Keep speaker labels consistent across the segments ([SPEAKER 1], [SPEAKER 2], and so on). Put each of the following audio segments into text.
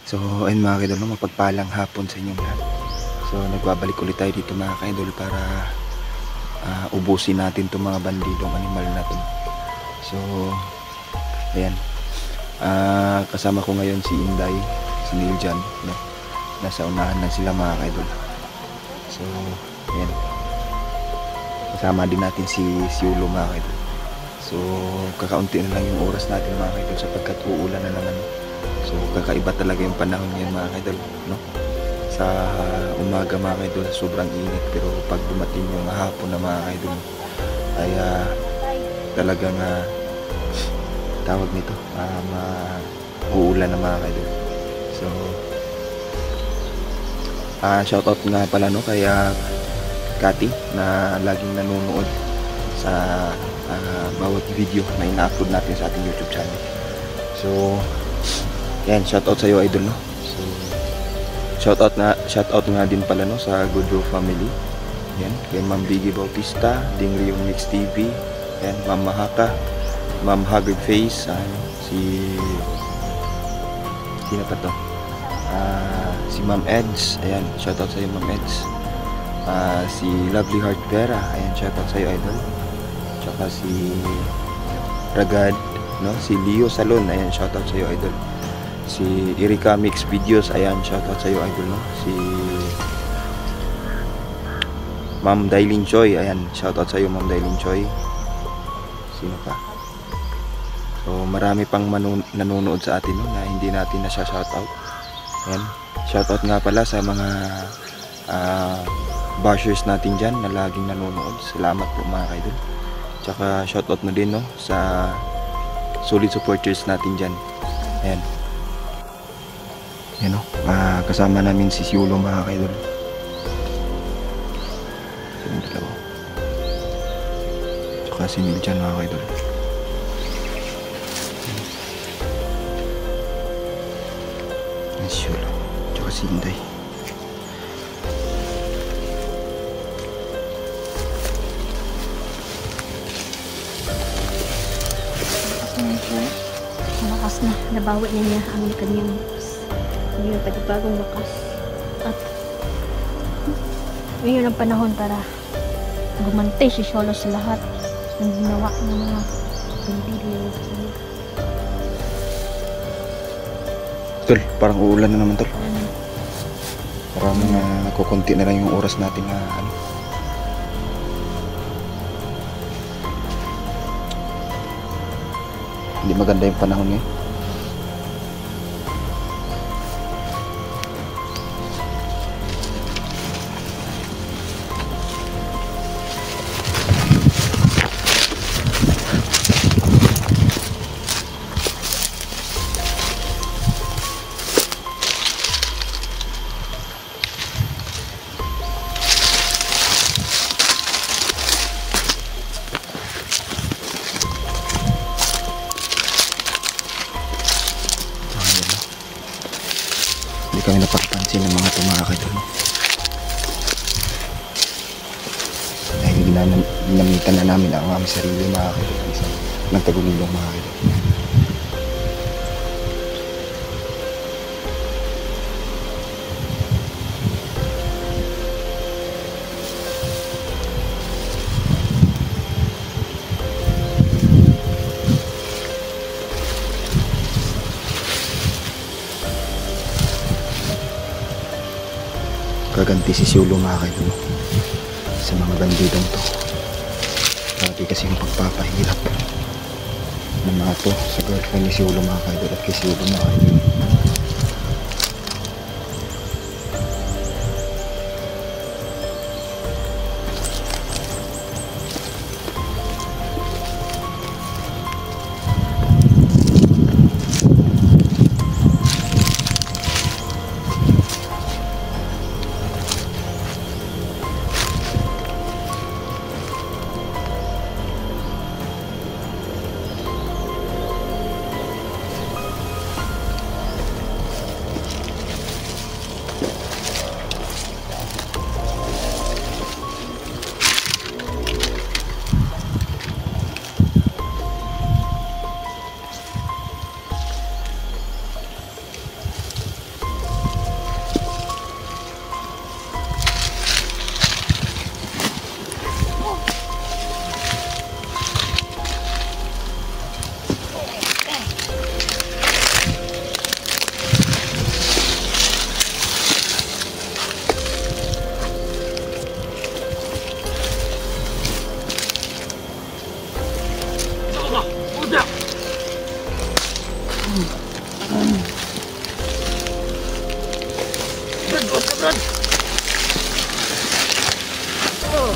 [SPEAKER 1] So ayun mga kaidol, no, mapagpalang hapon sa inyong lahat. So nagbabalik ulit tayo dito mga kaidol para ubusin natin itong mga bandidong animal natin. So ayan, kasama ko ngayon si Inday, si Niljan, no? Nasa unahan na sila mga kaidol. So ayan, kasama din natin si Yulo mga kaidol. So kakaunti na lang yung oras natin mga kaidol sapagkat uulan na naman. So kakaiba talaga yung panahon ngayon mga kaidol, no? Sa umaga mga kaidol sobrang init, pero pag dumating yung hapon na mga kaidol ay talagang tawag nito uulan na mga kaidol. So shoutout nga pala, no, kay Kati na laging nanonood sa bawat video na ina-upload natin sa ating YouTube channel. So yan, shoutout sa iyo idol, no. So shoutout nga din pala, no, sa Goodrow family. Yan, kay Ma'am Biggie Bautista, Ding Rio Mix TV, yan, Ma'am Mahaka, Ma'am Haggard Face, sino pa to? Si Ma'am Eds, ayan, shoutout sa iyo Ma'am Eds. Si Lovely Heart Vera, ayan, shoutout sa iyo idol. Tsaka si Ragad, no, si Leo Salon, ayan, shoutout sa iyo idol. Si Erika Mix Videos, ayan, shoutout sa iyo idol, no. Si Ma'am Dailin Choi, ayan, shoutout sa iyo Ma'am Dailin Choi. Sino pa? So marami pang nanonood sa atin, no, na hindi natin na siya shoutout. Ayan, shoutout nga pala sa mga bashers natin dyan na laging nanonood. Salamat po mga idol. Tsaka shoutout na din, no, sa solid supporters natin dyan. Ayan. Yan, no, kasama namin si Yulo mga kaidol. Yung dalawa. Tsaka si Niljan mga kaidol. Yan si Yulo. Tsaka si Inday.
[SPEAKER 2] Malakas na, nabawi na niya ang kanyang yung panibagong wakas, at ngayon ang panahon para gumantay si Solo sa lahat ng ginawa ng mga bandilyo.
[SPEAKER 1] Tol, parang uulan na naman tol. Parang kukunti na lang yung oras natin na hindi maganda yung panahon ngayon. Hindi kami napapansin ng mga tumakay, no? Dahil ginamitan na namin ang aming sarili mga kaidol, isang nagtagulilong mga kaidol. Gaganti si Yulo mga kaidol, no, sa mga bandidong to. Grabe kasi yung pagpapahirap ng mga to sa girlfriend ni Yulo mga kaidol at kay Yulo mga kaidol.
[SPEAKER 2] Rod. Oh.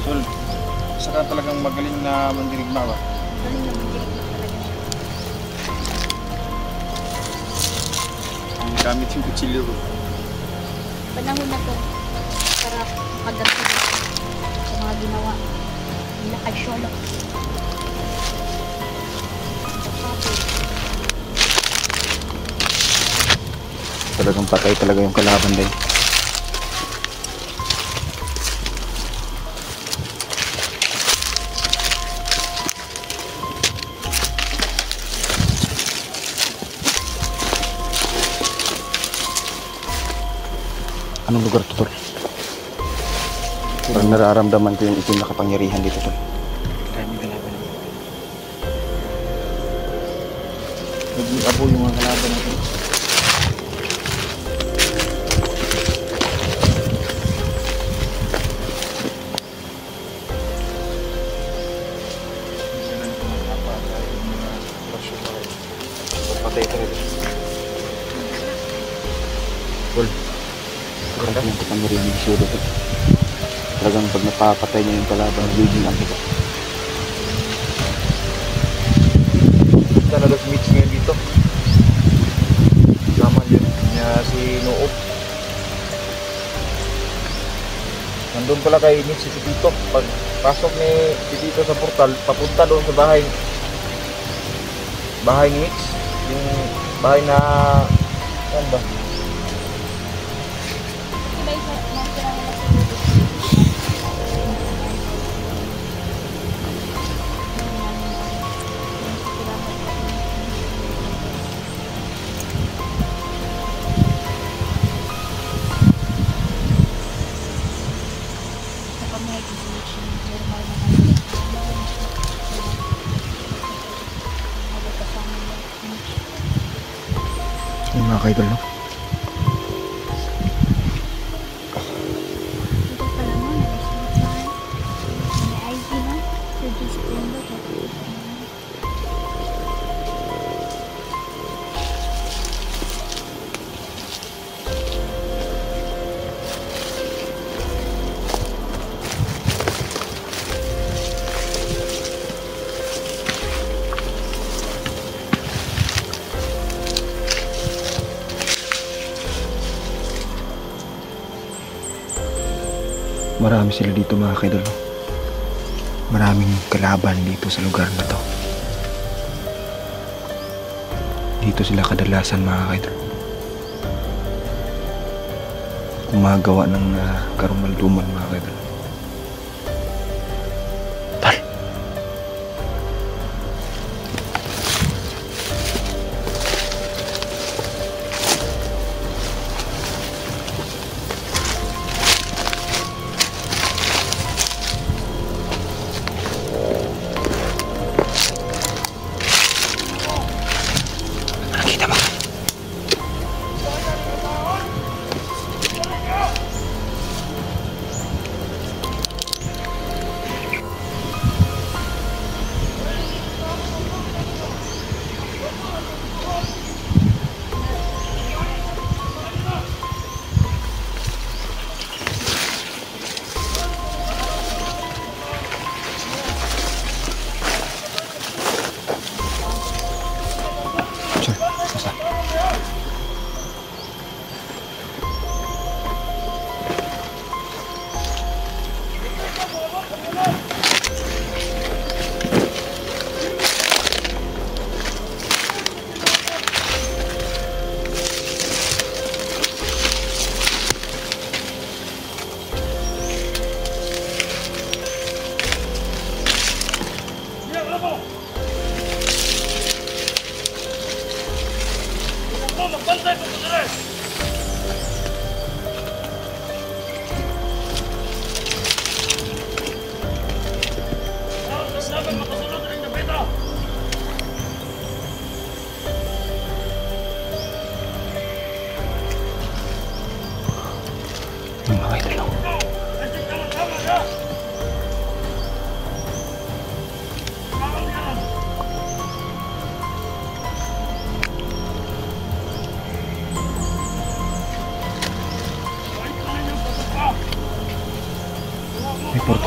[SPEAKER 1] Sol, isa ka talagang magaling na mandirigma ba?
[SPEAKER 2] Galing na mag-direct talaga siya.
[SPEAKER 1] Gamit yung kutsilyo ko.
[SPEAKER 2] Panahon na to para pagdating sa mga ginawa nila kay Sherlock.
[SPEAKER 1] Talagang patay talaga yung kalaban din. Anong lugar to, Tol? Parang nararamdaman ko yung itim na kapangyarihan dito, Tol. Dami kalaban. Nag-abo yung mga kalaban natin. Patay talaga. Tol. Grabe yung kapangyarihan ni Sherlock to. Talagang pag napapatay niya yung kalaban, nagiging ang iba. Talaga si Mitch ngayon dito. Sama yun niya si Noob. Nandun pala kay Mitch si Tito. Pag pasok ni Tito sa portal, papunta doon sa bahay ni Mitch. Yung bahay na saan ba? Yung mga kaidol, no?
[SPEAKER 2] Ito pala mo, may ID na. Register mo.
[SPEAKER 1] Marami sila dito, mga kaidol, no? Maraming kalaban dito sa lugar na to. Dito sila kadalasan, mga kaidol. Gumagawa ng karumalduman, mga kaidol. Tal! Nakita mo?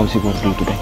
[SPEAKER 1] bakal siguro dito ba?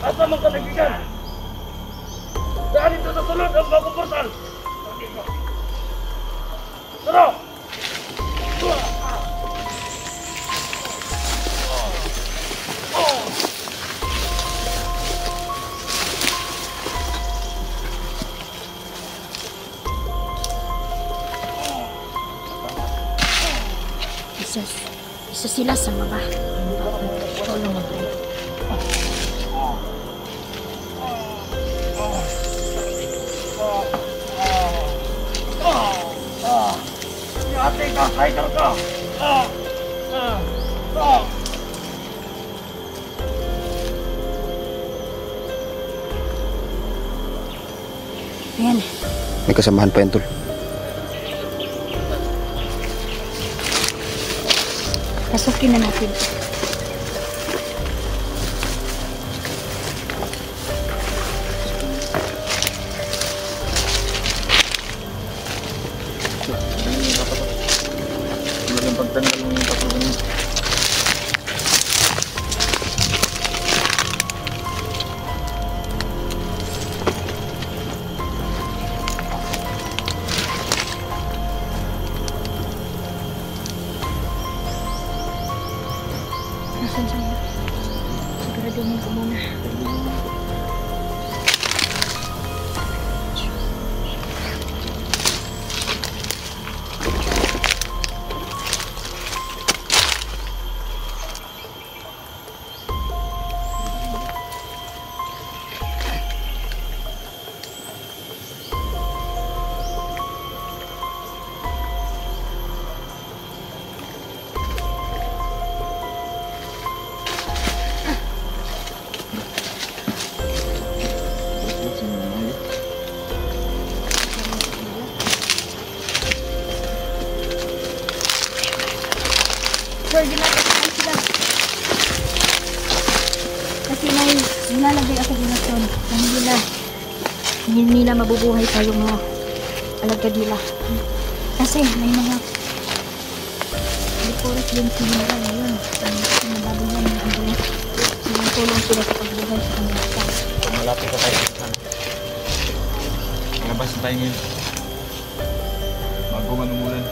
[SPEAKER 3] Asa man ka nagigan? Daan ito sa sulod ang bagong portal. Tara!
[SPEAKER 2] Isa sila sa mga tulong mo.
[SPEAKER 3] Ate ka, hider ka!
[SPEAKER 2] Ayan.
[SPEAKER 1] May kasamahan pa yan, tol.
[SPEAKER 2] Pasukin na natin.
[SPEAKER 1] Yung pagtanggal ng patuloy niya.
[SPEAKER 2] Nasaan siya? Siguraduhin ko muna. Sir, ginagawa sila. Kasi may nilalagay ako ginagawa hindi nila mabubuhay pa yung mga alagad nila. Kasi may mga forest din sila ngayon. Nababuhan ng ambulance. Silang tulong sila sa pagbuhay sa kanila.
[SPEAKER 1] Malapit ka tayo. Labas na tayo ngayon. Bago man umulan.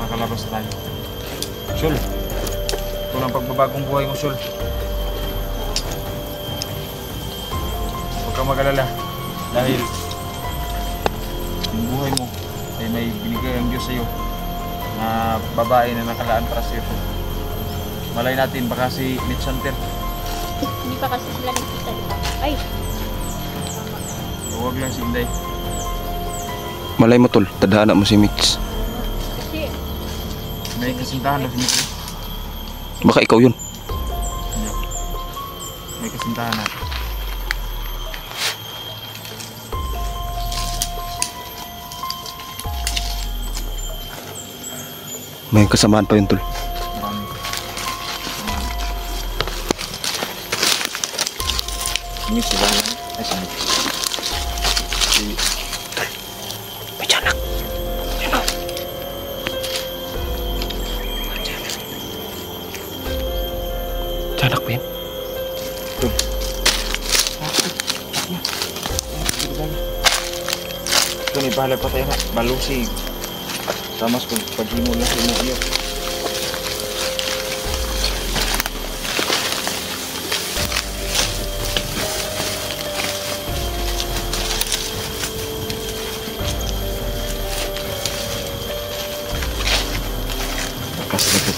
[SPEAKER 1] Makalabas na tayo. Sul, ito lang pagbabagong buhay ko, Sul. Huwag kang mag-alala. Dahil yung buhay mo ay may binigay ang Diyos sa iyo na babae na nakalaan para sa iyo. Malay natin, baka si Mitch Hunter.
[SPEAKER 2] Hindi pa kasi sila nagkita, di ba? Ay!
[SPEAKER 1] Huwag lang si Inday. Malay mo, tol. Tadhana mo si Mitch.
[SPEAKER 2] Kasi
[SPEAKER 1] may kasintahan na si Mitch. Baka ikaw yun.
[SPEAKER 4] kasintahan natin.
[SPEAKER 1] May kasamaan pa yun, tol.
[SPEAKER 4] Marami. Ini sila na. Ay, saan?
[SPEAKER 1] May tiyanak. Tiyanak ba yan?
[SPEAKER 4] Ito, may bahala pa tayo na. Balusig. Tamas pag-himo lang sa iyo. Bakas lekat.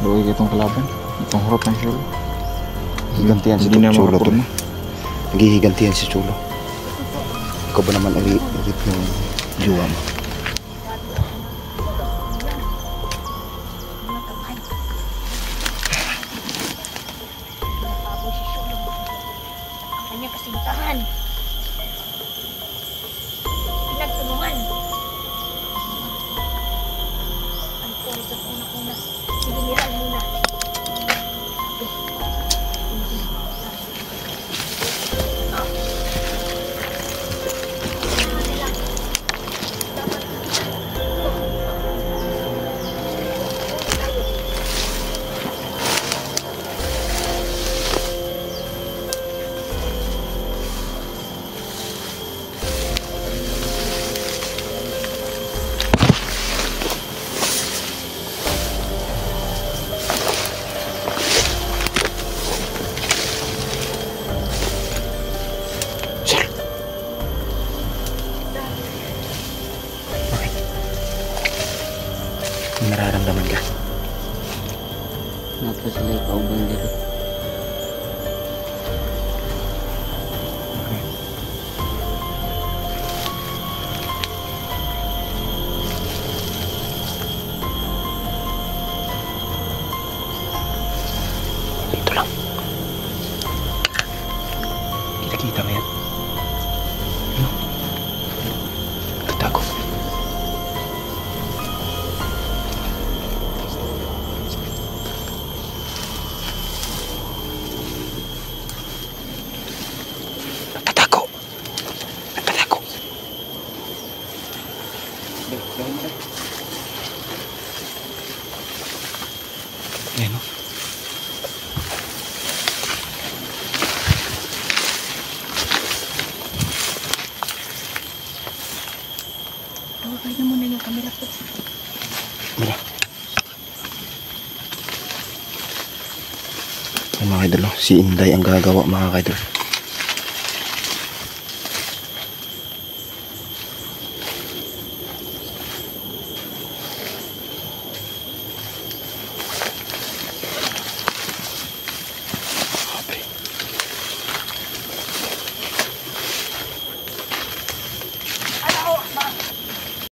[SPEAKER 4] Luwag itong kalaban. Itong hurot ng Chulo.
[SPEAKER 1] Higantihan si
[SPEAKER 4] Hindi na
[SPEAKER 1] Chulo, tol.
[SPEAKER 4] makapurma.
[SPEAKER 1] Naghihigantihan si Chulo. Ikaw ba naman ulit ng juwa mo?
[SPEAKER 2] Ang kanyang kasintahan. Pinagtulungan. Ang puri sa una-una. Sige, niral muna.
[SPEAKER 1] May nararamdaman ka?
[SPEAKER 5] Napa sila ikaubang dito.
[SPEAKER 1] Dito lang. Kita mo yan? Ano? Tatago. Nagtatago. Nagtatago. Ayan o.
[SPEAKER 2] Tawagay na muna yung camera ko.
[SPEAKER 1] Mira. Ay, mga kaidol, si Inday ang gagawa, mga kaidol.